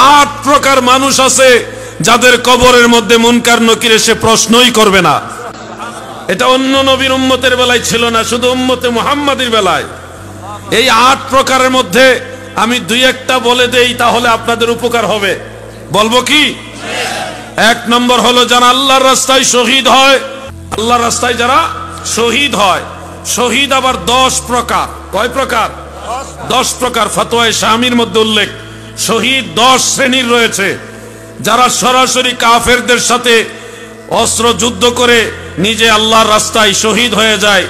8 প্রকার মানুষ আছে যাদের কবরের মধ্যে মুনকার নকির এসে প্রশ্নই করবে না। এটা অন্য নবীর উম্মতের বেলায় ছিল না, শুধু উম্মতে মুহাম্মাদির বেলায়। এই 8 প্রকারের মধ্যে আমি 2-1টা বলে দেই, তাহলে আপনাদের উপকার হবে। বলবো কি? 1 নম্বর হলো যারা আল্লাহর রাস্তায় শহীদ হয়। আল্লাহর রাস্তায় যারা শহীদ হয়, শহীদ আবার 10 প্রকার। কয় প্রকার? 10 প্রকার। ফতোয়ায়ে শামির মধ্যে উল্লেখ, শহীদ 10 শ্রেণীর রয়েছে। যারা সরাসরি কাফেরদের সাথে অস্ত্র যুদ্ধ করে নিজে আল্লাহর রাস্তায় শহীদ হয়ে যায়,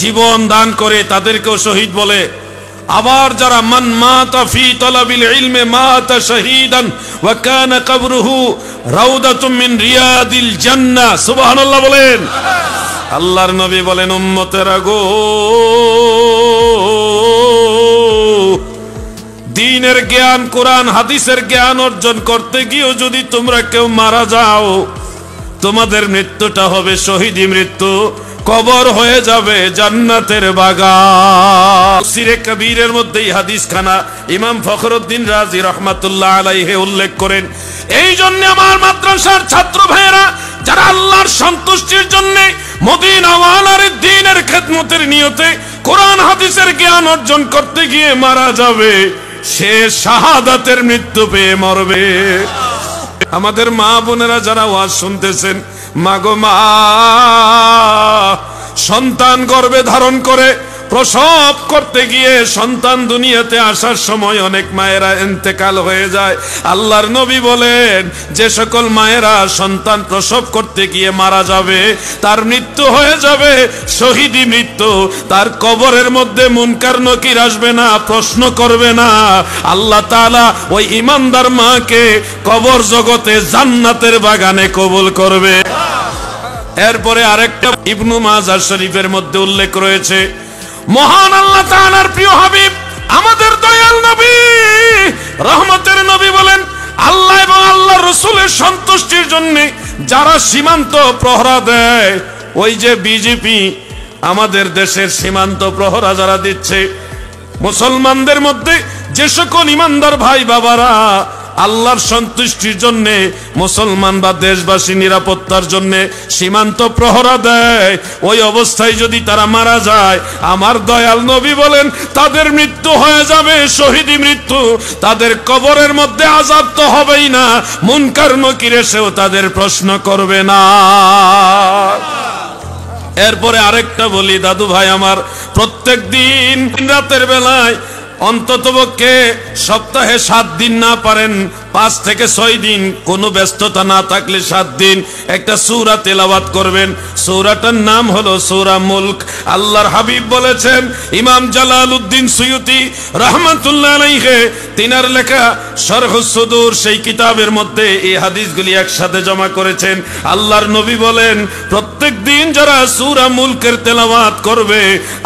জীবন দান করে, তাদেরকেও শহীদ বলে। আবার যারা মান মাতা ফি তালাবিল ইলমি মাতা শাহীদান ওয়া কানা কবরুহু রাউদাতুম মিন রিয়াদিল জান্নাহ। সুবহানাল্লাহ বলেন। আল্লাহর নবী বলেন, উম্মতেরা গো, দ্বীনের জ্ঞান, কোরআন হাদিসের জ্ঞান অর্জন করতে গিয়েও যদি তোমরা কেউ মারা যাও, তোমাদের মৃত্যুটা হবে শহীদি মৃত্যু, কবর হয়ে যাবে জান্নাতের বাগান। সিরে কবীরের মধ্যে এই হাদিস খানা ইমাম ফখরুদ্দিন রাজি রহমাতুল্লাহ আলাইহি উল্লেখ করেন। এই জন্য আমার মাদ্রাসার ছাত্র ভাইয়েরা যারা আল্লাহর সন্তুষ্টির জন্য মদিনা ওয়ালার দ্বীনের খেদমতের নিয়তে কোরআন হাদিসের জ্ঞান অর্জন করতে গিয়ে মারা যাবে, সে শাহাদাতের মৃত্যু পেয়ে মরবে। আমাদের মা বোনেরা যারা ওয়াজ শুনতেছেন, মাগো মা, সন্তান গর্ভে ধারণ করে প্রসব করতে গিয়ে সন্তান দুনিয়াতে আসার সময় অনেক মায়েরা ইন্তেকাল হয়ে যায়। আল্লাহর নবী বলেন, যে সকল মায়েরা সন্তান প্রসব করতে গিয়ে মারা যাবে, তার মৃত্যু হয়ে যাবে শহীদি মৃত্যু। তার কবরের মধ্যে মুনকার নকির আসবে না, প্রশ্ন করবে না। আল্লাহ তাআলা ওই ঈমানদার মাকে কবর জগতে জান্নাতের বাগানে কবুল করবে। এরপরে আরেকটা ইবনু মাজাহ শরীফের মধ্যে উল্লেখ রয়েছে, মহান আল্লাহ তাআলার প্রিয় হাবিব আমাদের দয়াল নবী রহমতের নবী বলেন, আল্লাহ এবং আল্লাহর রাসূলের সন্তুষ্টির জন্য যারা সীমান্ত প্রহরা দেয়, ওই যে বিজেপি আমাদের দেশের সীমান্ত প্রহরা যারা দিচ্ছে, মুসলমানদের মধ্যে যে সকল ইমানদার ভাই বাবারা আল্লাহর সন্তুষ্টির জন্য, মুসলমান বা দেশবাসী নিরাপত্তার জন্য সীমান্ত প্রহরা দেয়, ওই অবস্থায় যদি তারা মারা যায়, আমার দয়াল নবী বলেন তাদের মৃত্যু হয়ে যাবে শহীদি মৃত্যু। তাদের কবরের মধ্যে আযাব তো হবেই না, মুনকার নকির এসেও তাদের প্রশ্ন করবে না। এরপরে আরেকটা বলি দাদু ভাই আমার, প্রত্যেক দিন রাতের বেলায় অন্ততপক্ষে সপ্তাহে 7 দিন না পারেন 5 থেকে 6 দিন, কোনো ব্যস্ততা না থাকলে 7 দিন একটা সূরা তেলাওয়াত করবেন। সূরাটার নাম হলো সূরা মুলক। আল্লাহর হাবিব বলেছেন, ইমাম জালালউদ্দিন সুয়ুতি রাহমাতুল্লাহ আলাইহি তিনার লেখা শরহুস সুদূর সেই কিতাবের মধ্যে এই হাদিসগুলি একসাথে জমা করেছেন। আল্লাহর নবী বলেন, প্রত্যেক দিন যারা সূরা মুলকের তেলাওয়াত করবে,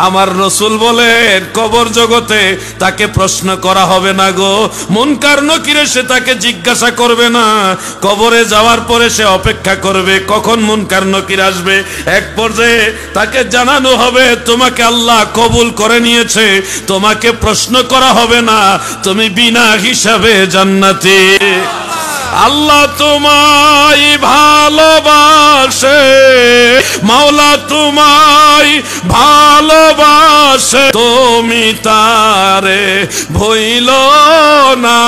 আমার রাসূল বলেন কবর জগতে তাকে প্রশ্ন করা হবে না গো, মুনকার নকির এসে তাকে জিজ্ঞাসা করবে না। কবরে যাওয়ার পরে সে অপেক্ষা করবে কখন মুনকার নকির আসবে। এক পর্যায়ে তাকে জানানো হবে, তোমাকে আল্লাহ কবুল করে নিয়েছে, তোমাকে প্রশ্ন করা হবে না, তুমি বিনা হিসাবে জান্নাতি। আল্লাহ তোমায় ভালোবাসে, মাওলা তোমায় ভালোবাসে, তুমি তারে ভুইলো না।